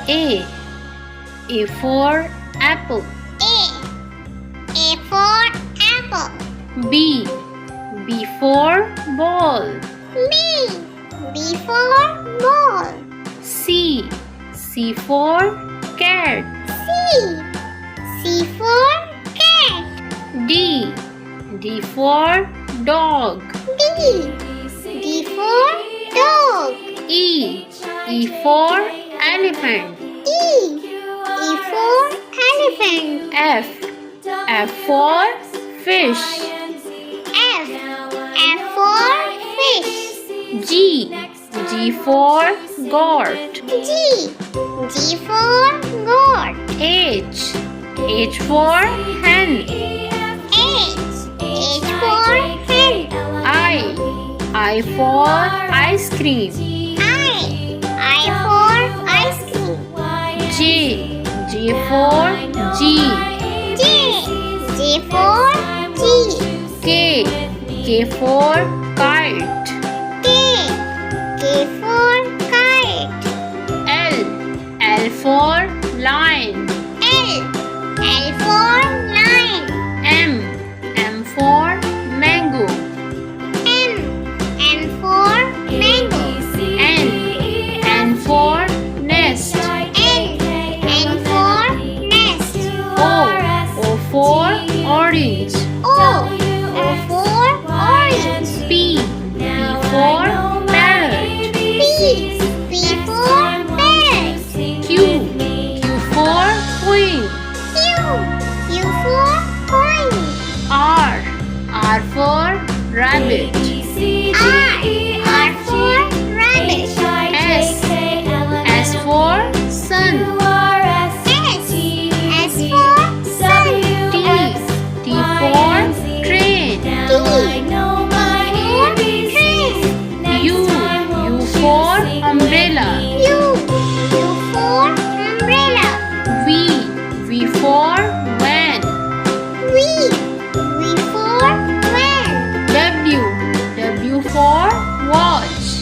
A. A for apple. A for apple. B. B for ball. B for ball. C. C for cat. C for cat. D. D for dog. D for dog. E. E for elephant. E for elephant. F. F for fish. F for fish. G. G for goat. G for goat. H. H for hen. H for hen. I for ice cream. I for ice cream. J. J for G. J for G. K. K for kite. K for kite. L. L for lion. L for lion. M. M for mango. M for mango. N for nest. N for nest. O for orange. O for orange. P. P for parrot. P for parrot. Q. Q for queen. Q for coin. R for rabbit. R for rabbit. S for sun. S for sun. T for train. U for umbrella. U for umbrella. V for van. V for van. W for watch.